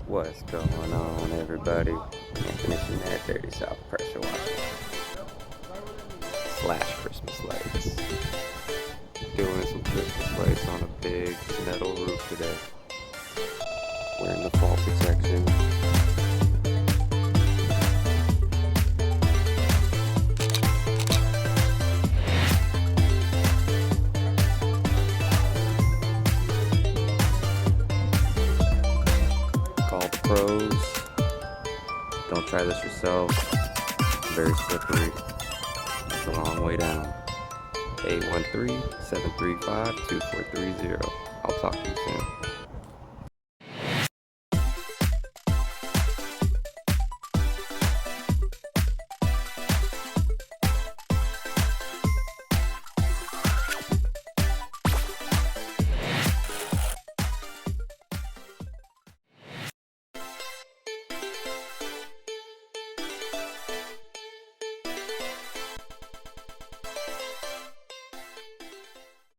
What's going on, everybody? And finishing that dirty south pressure washer slash Christmas lights. Doing some Christmas lights on a big metal roof today. Wearing the fall protection. Call the pros. Don't try this yourself. Very slippery. It's a long way down. 813-735-2430. I'll talk to you soon.